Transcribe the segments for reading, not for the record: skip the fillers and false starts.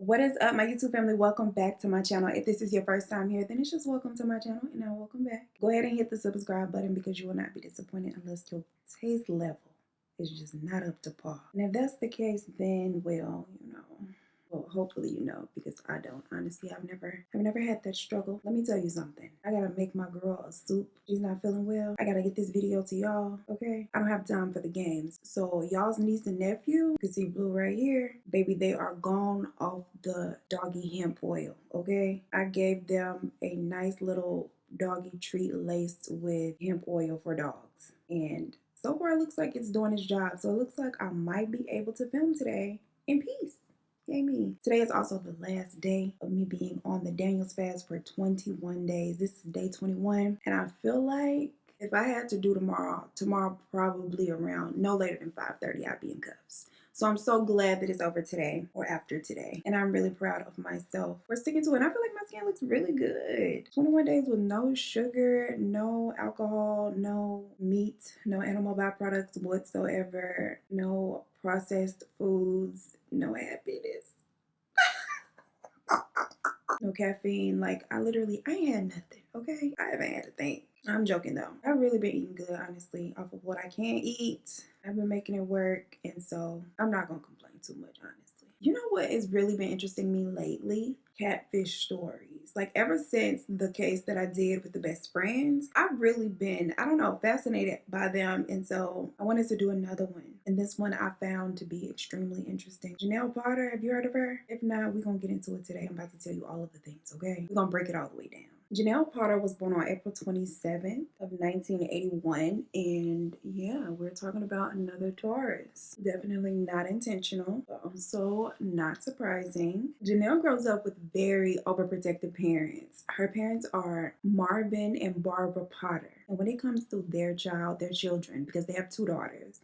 What is up, my YouTube family? Welcome back to my channel. If this is your first time here, then it's just welcome to my channel, and now welcome back. Go ahead and hit the subscribe button because you will not be disappointed unless your taste level is just not up to par. And if that's the case, then well, hopefully you know, because I don't. Honestly, I've never had that struggle. Let me tell you something. I gotta make my girl a soup. She's not feeling well. I gotta get this video to y'all, okay? I don't have time for the games. So y'all's niece and nephew, you can see Blue right here, baby, they are gone off the doggy hemp oil, okay? I gave them a nice little doggy treat laced with hemp oil for dogs. And so far it looks like it's doing its job. So it looks like I might be able to film today in peace. Yay me. Today is also the last day of me being on the Daniel's fast for 21 days. This is day 21. And I feel like if I had to do tomorrow probably around no later than 5:30, I'd be in cuffs. So I'm so glad that it's over today or after today. And I'm really proud of myself for sticking to it. And I feel like my skin looks really good. 21 days with no sugar, no alcohol, no meat, no animal byproducts whatsoever, no processed foods, no happiness, no caffeine. Like I ain't had nothing, okay? I haven't had a thing. I'm joking though. I've really been eating good, honestly, off of what I can eat. I've been making it work, and so I'm not gonna complain too much, honestly. You know what has really been interesting me lately? Catfish stories. Like ever since the case that I did with the best friends, I've really been, I don't know, fascinated by them. And so I wanted to do another one. And this one I found to be extremely interesting. Janelle Potter, have you heard of her? If not, we're going to get into it today. I'm about to tell you all of the things, okay? We're going to break it all the way down. Janelle Potter was born on April 27th of 1981, and yeah, we're talking about another Taurus. Definitely not intentional, but also not surprising. Janelle grows up with very overprotective parents. Her parents are Marvin and Barbara Potter, and when it comes to their children, because they have two daughters,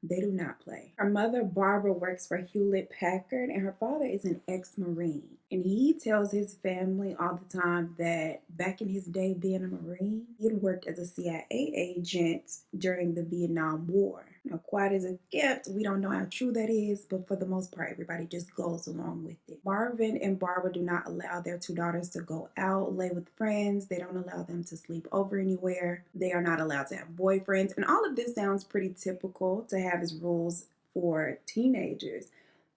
they do not play. Her mother, Barbara, works for Hewlett Packard, and her father is an ex-Marine. And he tells his family all the time that back in his day being a Marine, he had worked as a CIA agent during the Vietnam War. Now, quite as a gift, we don't know how true that is, but for the most part, everybody just goes along with it. Marvin and Barbara do not allow their two daughters to go out, lay with friends. They don't allow them to sleep over anywhere. They are not allowed to have boyfriends. And all of this sounds pretty typical to have as rules for teenagers.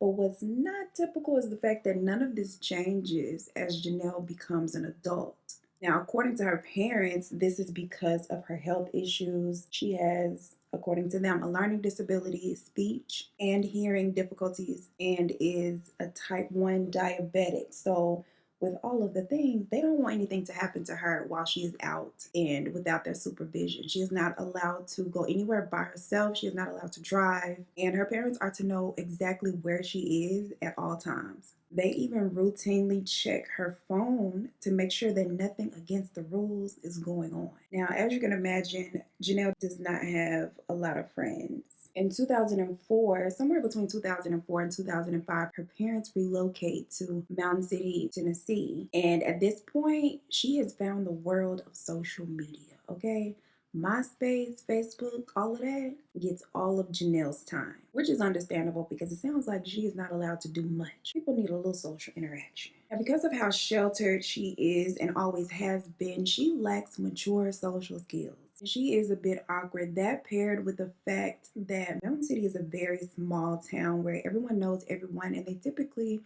But what's not typical is the fact that none of this changes as Janelle becomes an adult. Now, according to her parents, this is because of her health issues. She has, according to them, a learning disability, speech and hearing difficulties, and is a type 1 diabetic. So with all of the things, they don't want anything to happen to her while she is out and without their supervision. She is not allowed to go anywhere by herself. She is not allowed to drive. And her parents are to know exactly where she is at all times. They even routinely check her phone to make sure that nothing against the rules is going on. Now, as you can imagine, Janelle does not have a lot of friends. In 2004, somewhere between 2004 and 2005, her parents relocate to Mountain City, Tennessee. And at this point, she has found the world of social media, okay? MySpace, Facebook, all of that gets all of Janelle's time, which is understandable because it sounds like she is not allowed to do much. People need a little social interaction. And because of how sheltered she is and always has been, she lacks mature social skills. She is a bit awkward. That paired with the fact that Mountain City is a very small town where everyone knows everyone and they typically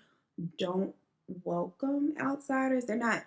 don't welcome outsiders. They're not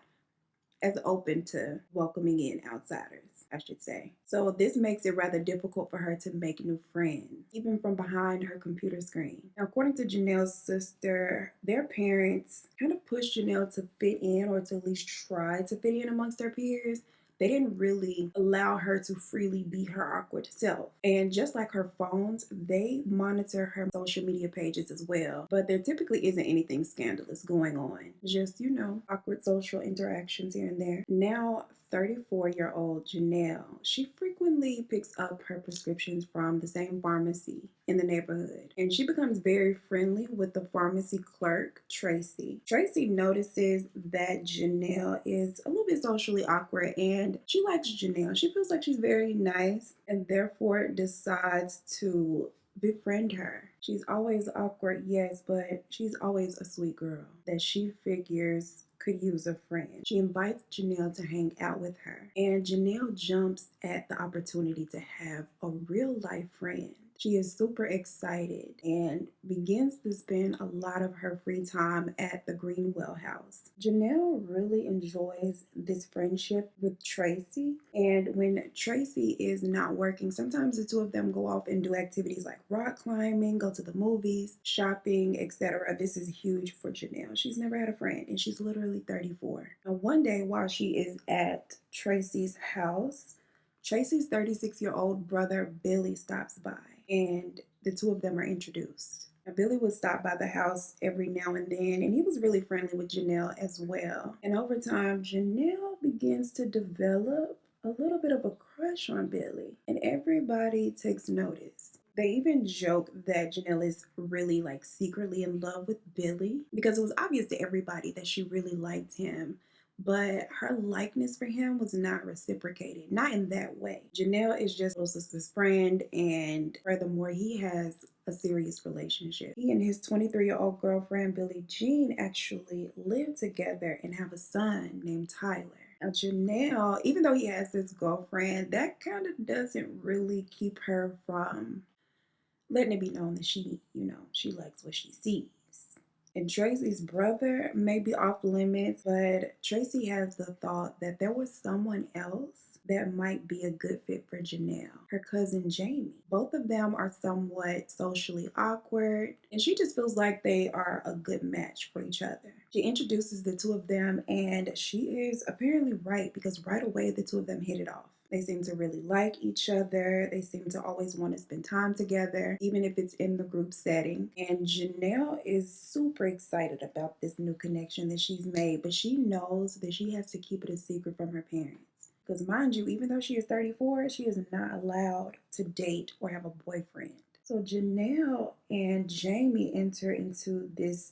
as open to welcoming in outsiders, I should say. So this makes it rather difficult for her to make new friends, even from behind her computer screen. Now, according to Janelle's sister, their parents kind of pushed Janelle to fit in, or to at least try to fit in amongst her peers. They didn't really allow her to freely be her awkward self. And just like her phones, they monitor her social media pages as well. But there typically isn't anything scandalous going on. Just, awkward social interactions here and there. Now, 34-year-old Janelle, she frequently picks up her prescriptions from the same pharmacy in the neighborhood. And she becomes very friendly with the pharmacy clerk, Tracy. Tracy notices that Janelle is a little bit socially awkward, and she likes Janelle. She feels like she's very nice and therefore decides to befriend her. She's always awkward, yes, but she's always a sweet girl that she figures could use a friend. She invites Janelle to hang out with her, and Janelle jumps at the opportunity to have a real life friend. She is super excited and begins to spend a lot of her free time at the Greenwell house. Janelle really enjoys this friendship with Tracy, and when Tracy is not working, sometimes the two of them go off and do activities like rock climbing, go to the movies, shopping, etc. This is huge for Janelle. She's never had a friend, and she's literally 34. Now, one day while she is at Tracy's house, Tracy's 36-year-old brother Billy stops by, and the two of them are introduced. Now, Billy would stop by the house every now and then, and he was really friendly with Janelle as well. And over time, Janelle begins to develop a little bit of a crush on Billy, and everybody takes notice. They even joke that Janelle is really like secretly in love with Billy because it was obvious to everybody that she really liked him, but her likeness for him was not reciprocated, not in that way. Janelle is just his friend, and furthermore, he has a serious relationship. He and his 23-year-old girlfriend, Billie Jean, actually live together and have a son named Tyler. Now, Janelle, even though he has this girlfriend, that kind of doesn't really keep her from letting it be known that she likes what she sees. And Tracy's brother may be off limits, but Tracy has the thought that there was someone else that might be a good fit for Janelle, her cousin Jamie. Both of them are somewhat socially awkward, and she just feels like they are a good match for each other. She introduces the two of them, and she is apparently right because right away the two of them hit it off. They seem to really like each other. They seem to always want to spend time together, even if it's in the group setting. And Janelle is super excited about this new connection that she's made, but she knows that she has to keep it a secret from her parents. Because mind you, even though she is 34, she is not allowed to date or have a boyfriend. So Janelle and Jamie enter into this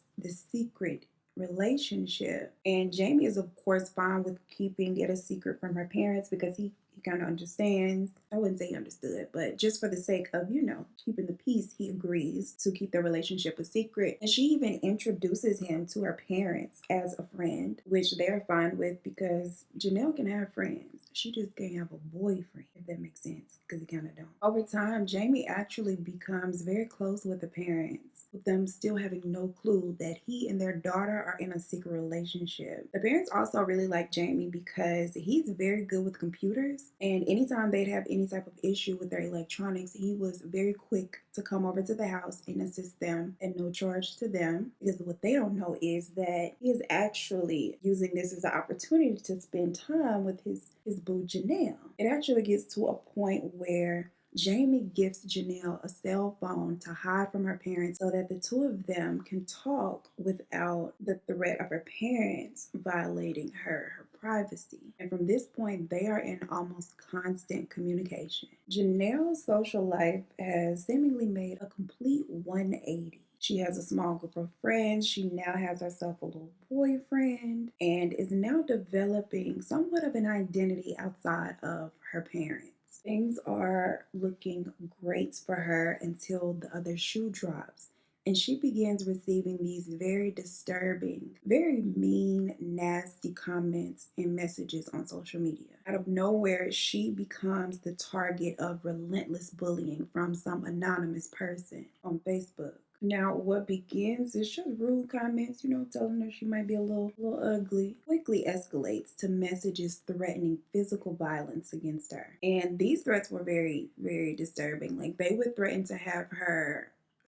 secret relationship, and Jamie is of course fine with keeping it a secret from her parents because he kind of understands. I wouldn't say he understood, but just for the sake of, keeping the peace, he agrees to keep their relationship a secret. And she even introduces him to her parents as a friend, which they're fine with because Janelle can have friends. She just can't have a boyfriend, if that makes sense, because he kind of don't. Over time, Jamie actually becomes very close with the parents, with them still having no clue that he and their daughter are in a secret relationship. The parents also really like Jamie because he's very good with computers, and anytime they'd have any type of issue with their electronics, he was very quick to come over to the house and assist them at no charge to them. Because what they don't know is that he is actually using this as an opportunity to spend time with his boo Janelle. It actually gets to a point where Jamie gifts Janelle a cell phone to hide from her parents so that the two of them can talk without the threat of her parents violating her privacy. And from this point, they are in almost constant communication. Janelle's social life has seemingly made a complete 180. She has a small group of friends. She now has herself a little boyfriend and is now developing somewhat of an identity outside of her parents. Things are looking great for her until the other shoe drops, and she begins receiving these very disturbing, very mean, nasty comments and messages on social media. Out of nowhere, she becomes the target of relentless bullying from some anonymous person on Facebook. Now, what begins is just rude comments, telling her she might be a little ugly, quickly escalates to messages threatening physical violence against her. And these threats were very, very disturbing. Like, they would threaten to have her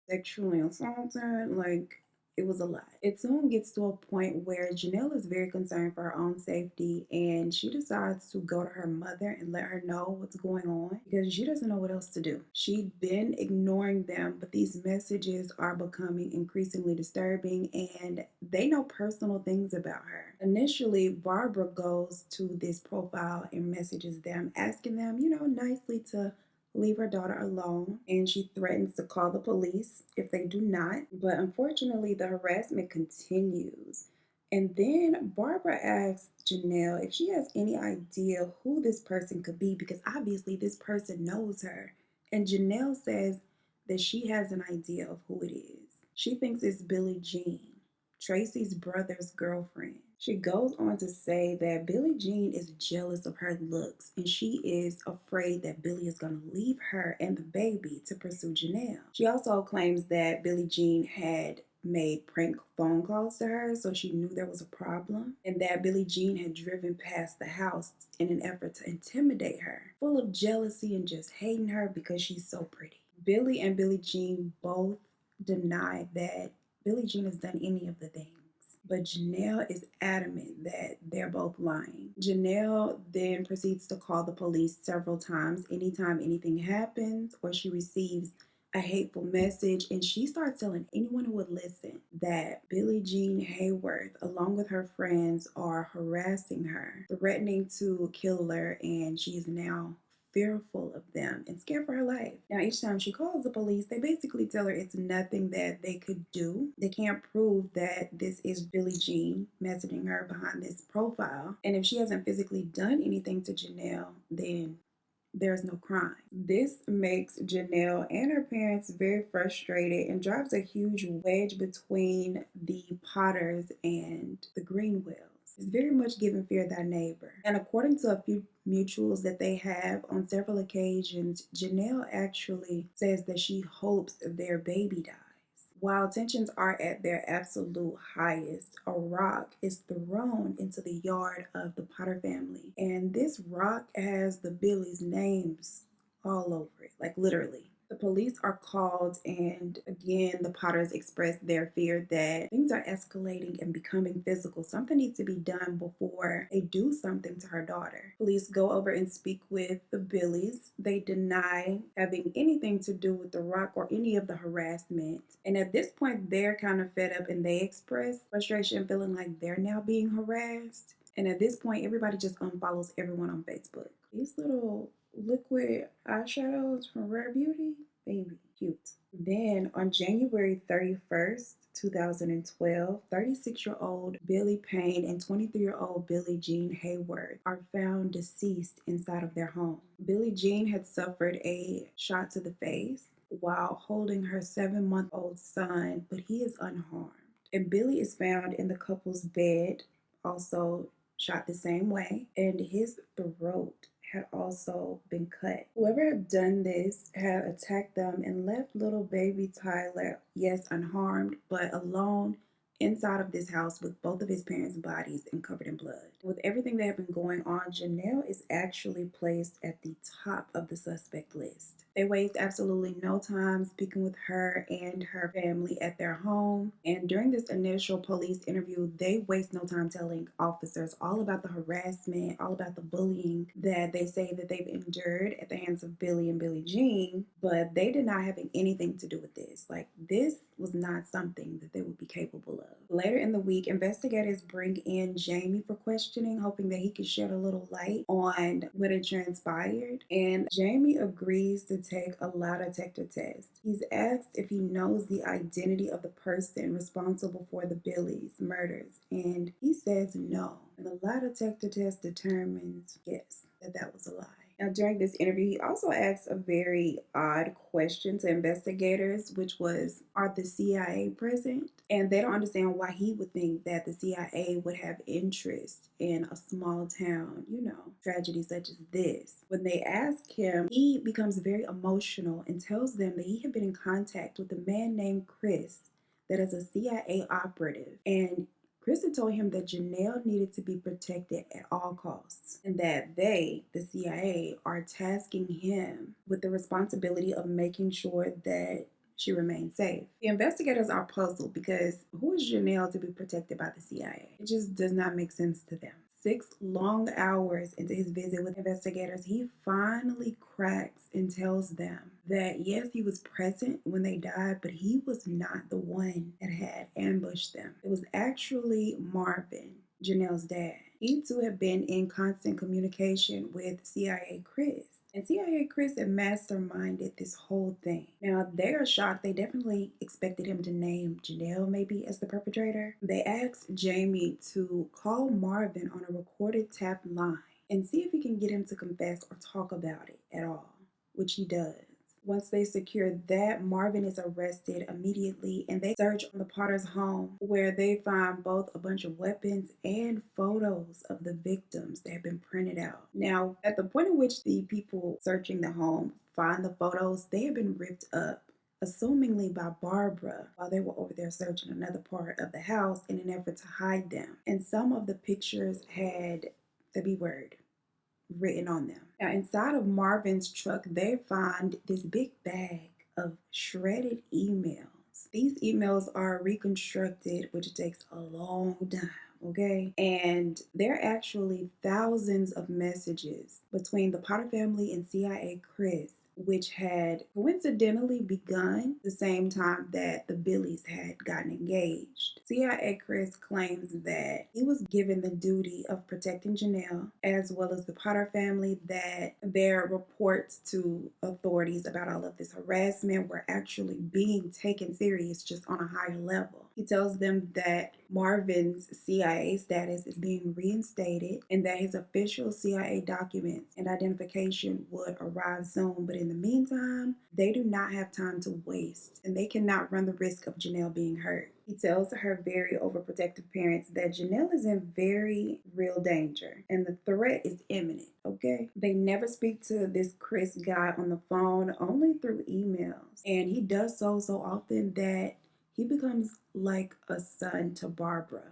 sexually assaulted. Like, it was a lot. It soon gets to a point where Janelle is very concerned for her own safety, and she decides to go to her mother and let her know what's going on because she doesn't know what else to do. She'd been ignoring them, but these messages are becoming increasingly disturbing, and they know personal things about her. Initially, Barbara goes to this profile and messages them, asking them, nicely to leave her daughter alone, and she threatens to call the police if they do not. But unfortunately, the harassment continues. And then Barbara asks Janelle if she has any idea who this person could be, because obviously this person knows her. And Janelle says that she has an idea of who it is. She thinks it's Billie Jean, Tracy's brother's girlfriend. She goes on to say that Billie Jean is jealous of her looks and she is afraid that Billie is going to leave her and the baby to pursue Janelle. She also claims that Billie Jean had made prank phone calls to her so she knew there was a problem, and that Billie Jean had driven past the house in an effort to intimidate her, full of jealousy and just hating her because she's so pretty. Billie and Billie Jean both deny that Billie Jean has done any of the things, but Janelle is adamant that they're both lying. Janelle then proceeds to call the police several times anytime anything happens or she receives a hateful message, and she starts telling anyone who would listen that Billie Jean Hayworth, along with her friends, are harassing her, threatening to kill her, and she is now fearful of them and scared for her life. Now, each time she calls the police, they basically tell her it's nothing that they could do. They can't prove that this is Billie Jean messaging her behind this profile. And if she hasn't physically done anything to Janelle, then there's no crime. This makes Janelle and her parents very frustrated and drives a huge wedge between the Potters and the Greenwells. It's very much giving fear thy neighbor. And according to a few mutuals that they have on several occasions, Janelle actually says that she hopes their baby dies. While tensions are at their absolute highest, a rock is thrown into the yard of the Potter family. And this rock has the Billies' names all over it, like literally. The police are called, and again, the Potters express their fear that things are escalating and becoming physical. Something needs to be done before they do something to her daughter. Police go over and speak with the Billies. They deny having anything to do with the rock or any of the harassment. And at this point, they're kind of fed up and they express frustration, feeling like they're now being harassed. And at this point, everybody just unfollows everyone on Facebook. These little liquid eyeshadows from Rare Beauty, baby, cute. Then on January 31st, 2012, 36-year-old Billie Payne and 23-year-old Billie Jean Hayworth are found deceased inside of their home. Billie Jean had suffered a shot to the face while holding her 7-month-old son, but he is unharmed. And Billie is found in the couple's bed, also shot the same way, and his throat had also been cut. Whoever had done this had attacked them and left little baby Tyler, yes, unharmed, but alone inside of this house with both of his parents' bodies and covered in blood. With everything that had been going on, Janelle is actually placed at the top of the suspect list. They waste absolutely no time speaking with her and her family at their home. And during this initial police interview, they waste no time telling officers all about the harassment, all about the bullying that they say that they've endured at the hands of Billie and Billie Jean, but they deny having anything to do with this. Like, this was not something that they would be capable of. Later in the week, investigators bring in Jamie for questioning, hoping that he could shed a little light on what had transpired. And Jamie agrees to take a lie detector test. He's asked if he knows the identity of the person responsible for the Billies murders, and he says no. And the lie detector test determines, yes, that was a lie. Now, during this interview, he also asked a very odd question to investigators, which was, are the CIA present? And they don't understand why he would think that the CIA would have interest in a small town, tragedy such as this. When they ask him, he becomes very emotional and tells them that he had been in contact with a man named Chris that is a CIA operative. And Chris had told him that Janelle needed to be protected at all costs, and that they, the CIA, are tasking him with the responsibility of making sure that she remains safe. The investigators are puzzled because who is Janelle to be protected by the CIA? It just does not make sense to them. 6 long hours into his visit with investigators, he finally cracks and tells them that yes, he was present when they died, but he was not the one that had ambushed them. It was actually Marvin, Janelle's dad. He too had been in constant communication with CIA Chris. And CIA Chris had masterminded this whole thing. Now, they are shocked. They definitely expected him to name Janelle maybe as the perpetrator. They asked Jamie to call Marvin on a recorded tap line and see if he can get him to confess or talk about it at all, which he does. Once they secure that, Marvin is arrested immediately and they search on the Potter's home, where they find both a bunch of weapons and photos of the victims that have been printed out. Now, at the point in which the people searching the home find the photos, they have been ripped up, assumingly by Barbara, while they were over there searching another part of the house in an effort to hide them. And some of the pictures had the B word written on them. Now, inside of Marvin's truck, they find this big bag of shredded emails. These emails are reconstructed, which takes a long time. Okay, and there are actually thousands of messages between the Potter family and CIA Chris, which had coincidentally begun the same time that the Billies had gotten engaged. CIA Chris claims that he was given the duty of protecting Janelle as well as the Potter family, that their reports to authorities about all of this harassment were actually being taken serious, just on a higher level. He tells them that Marvin's CIA status is being reinstated and that his official CIA documents and identification would arrive soon, but in the meantime, they do not have time to waste and they cannot run the risk of Janelle being hurt. He tells her very overprotective parents that Janelle is in very real danger and the threat is imminent, okay? They never speak to this Chris guy on the phone, only through emails. And he does so often that he becomes like a son to Barbara,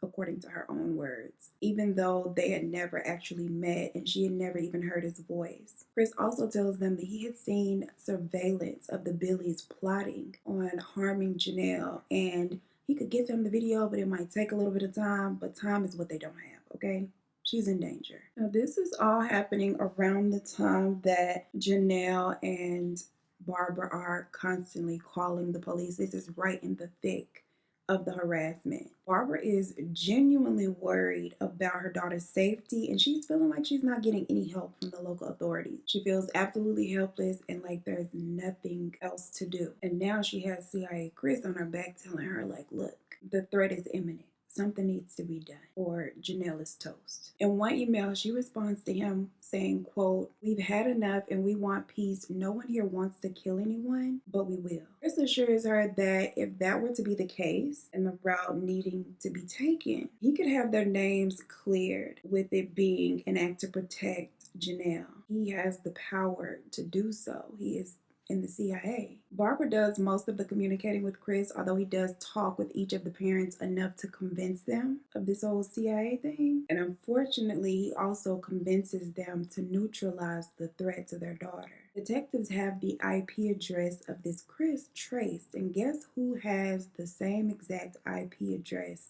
according to her own words, even though they had never actually met and she had never even heard his voice. Chris also tells them that he had seen surveillance of the Billies plotting on harming Janelle, and he could get them the video, but it might take a little bit of time, but time is what they don't have, okay? She's in danger. Now, this is all happening around the time that Janelle and Barbara are constantly calling the police. This is right in the thick of the harassment. Barbara is genuinely worried about her daughter's safety, and she's feeling like she's not getting any help from the local authorities. She feels absolutely helpless and like there's nothing else to do. And now she has CIA Chris on her back telling her, like, look, the threat is imminent. Something needs to be done or Janelle is toast. In one email, she responds to him saying, quote, "We've had enough and we want peace. No one here wants to kill anyone, but we will." Chris assures her that if that were to be the case and the route needing to be taken, he could have their names cleared, with it being an act to protect Janelle. He has the power to do so. He is in the CIA. Barbara does most of the communicating with Chris, although he does talk with each of the parents enough to convince them of this whole CIA thing. And unfortunately, he also convinces them to neutralize the threat to their daughter. Detectives have the IP address of this Chris traced, and guess who has the same exact IP address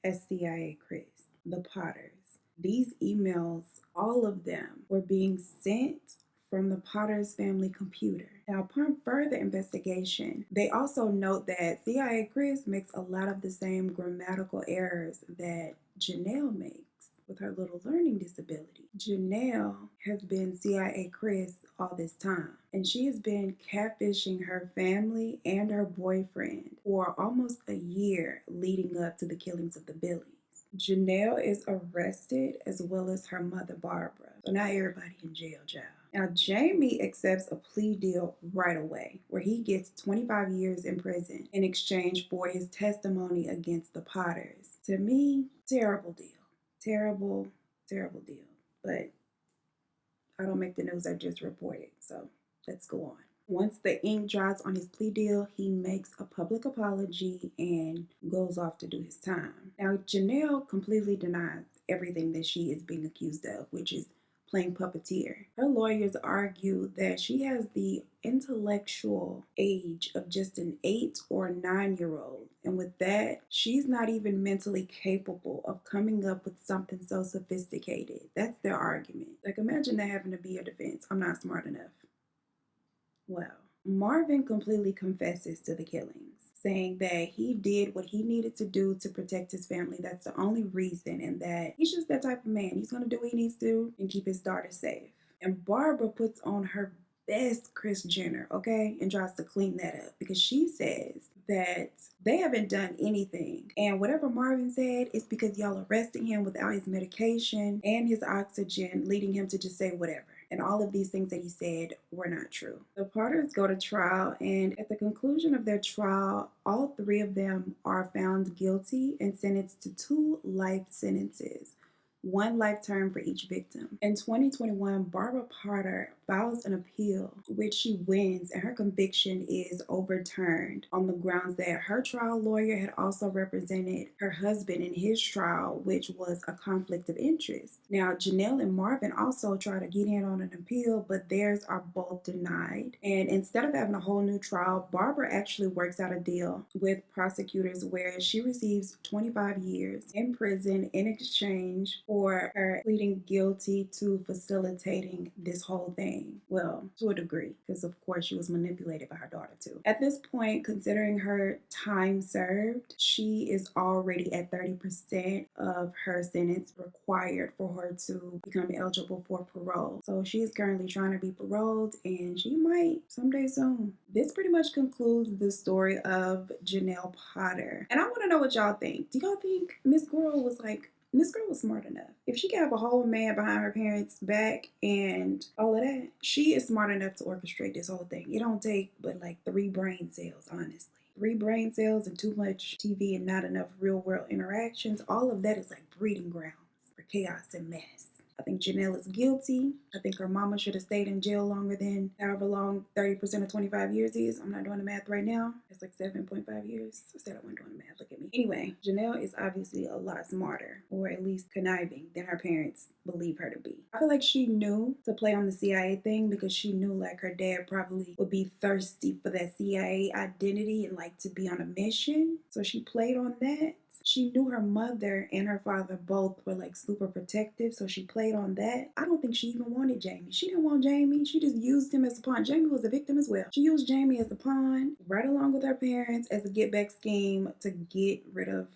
as CIA Chris? The Potters. These emails, all of them, were being sent from the Potter's family computer. Now, upon further investigation, they also note that CIA Chris makes a lot of the same grammatical errors that Janelle makes with her little learning disability. Janelle has been CIA Chris all this time, and she has been catfishing her family and her boyfriend for almost a year leading up to the killings of the Billies. Janelle is arrested as well as her mother, Barbara. So now everybody in jail, child. Now, Jamie accepts a plea deal right away, where he gets 25 years in prison in exchange for his testimony against the Potters. To me, terrible deal. Terrible, terrible deal. But I don't make the news, I just report it. So let's go on. Once the ink dries on his plea deal, he makes a public apology and goes off to do his time. Now, Janelle completely denies everything that she is being accused of, which is playing puppeteer. Her lawyers argue that she has the intellectual age of just an 8 or 9-year-old. And with that, she's not even mentally capable of coming up with something so sophisticated. That's their argument. Like, imagine that having to be your defense. I'm not smart enough. Well, Marvin completely confesses to the killings, saying that he did what he needed to do to protect his family. That's the only reason, and that he's just that type of man. He's going to do what he needs to do and keep his daughter safe. And Barbara puts on her best Kris Jenner, okay, and tries to clean that up, because she says that they haven't done anything. And whatever Marvin said is because y'all arrested him without his medication and his oxygen, leading him to just say whatever. And all of these things that he said were not true. The Potters go to trial, and at the conclusion of their trial, all three of them are found guilty and sentenced to 2 life sentences, 1 life term for each victim. In 2021, Barbara Potter files an appeal, which she wins, and her conviction is overturned on the grounds that her trial lawyer had also represented her husband in his trial, which was a conflict of interest. Now, Janelle and Marvin also try to get in on an appeal, but theirs are both denied. And instead of having a whole new trial, Barbara actually works out a deal with prosecutors where she receives 25 years in prison in exchange for her pleading guilty to facilitating this whole thing. Well, to a degree, because of course she was manipulated by her daughter too. At this point, considering her time served, she is already at 30% of her sentence required for her to become eligible for parole. So she is currently trying to be paroled, and she might someday soon. This pretty much concludes the story of Janelle Potter. And I want to know what y'all think. Do y'all think Miss Girl was smart enough? If she could have a whole man behind her parents' back and all of that, she is smart enough to orchestrate this whole thing. It don't take but like 3 brain cells, honestly. 3 brain cells and too much TV and not enough real world interactions. All of that is like breeding grounds for chaos and mess. I think Janelle is guilty. I think her mama should have stayed in jail longer than however long 30% of 25 years is. I'm not doing the math right now. It's like 7.5 years. I said I wasn't doing the math. Look at me. Anyway, Janelle is obviously a lot smarter, or at least conniving, than her parents believe her to be. I feel like she knew to play on the CIA thing because she knew like her dad probably would be thirsty for that CIA identity and like to be on a mission. So she played on that. She knew her mother and her father both were like super protective, so she played on that. I don't think she even wanted Jamie. She didn't want Jamie. She just used him as a pawn. Jamie was a victim as well. She used Jamie as a pawn, right along with her parents, as a get-back scheme to get rid of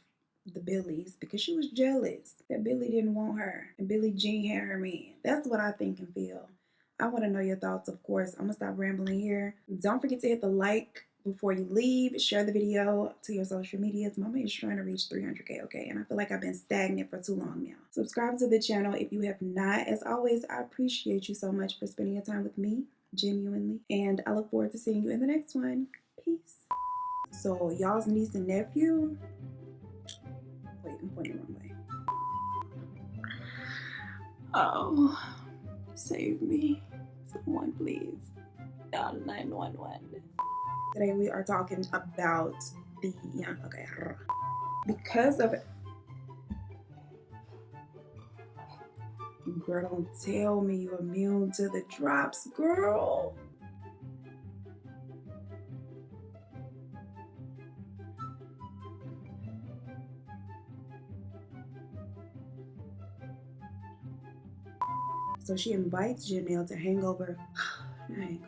the Billies because she was jealous that Billy didn't want her and Billie Jean had her man. That's what I think and feel. I want to know your thoughts, of course. I'm going to stop rambling here. Don't forget to hit the like before you leave. Share the video to your social medias. Mama is trying to reach 300K, okay? And I feel like I've been stagnant for too long now. Subscribe to the channel if you have not. As always, I appreciate you so much for spending your time with me, genuinely. And I look forward to seeing you in the next one. Peace. So, y'all's niece and nephew. Wait, I'm pointing the wrong way. Oh, save me. Someone, please. Dial 911. Today we are talking about the because of girl, don't tell me you're immune to the drops, girl. So she invites Janelle to hangover. Not hangover.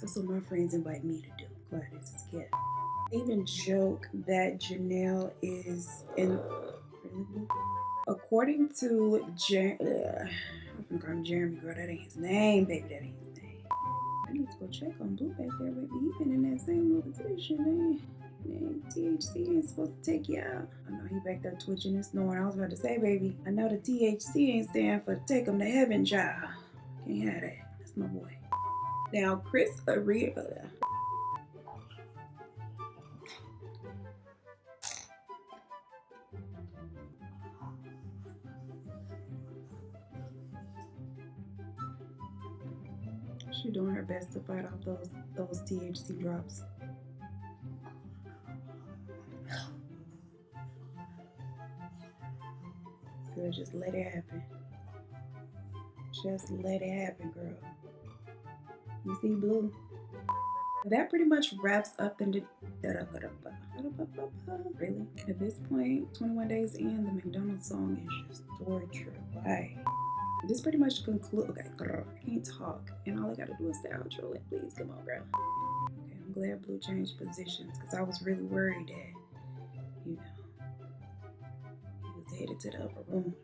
That's what my friends invite me to do. Glad this is good. I even joke that Janelle is in. According to I'm gonna call him Jeremy, girl. That ain't his name, baby. That ain't his name. I need to go check on Blue back there, baby. He been in that same little position, THC ain't supposed to take you out. I know he back there twitching and snoring. I was about to say, baby, I know the THC ain't stand for take him to heaven, child. Can't have that. That's my boy. Now, Chris Aria. She doing her best to fight off those THC drops. Girl, just let it happen. Just let it happen, girl. You see, Blue? That pretty much wraps up the really? At this point, 21 days in, the McDonald's song is just torture. Why? This pretty much concludes. Okay, I can't talk, and all I gotta do is the outro. Like, please, come on, girl. Okay, I'm glad Blue changed positions because I was really worried that, he was headed to the upper room.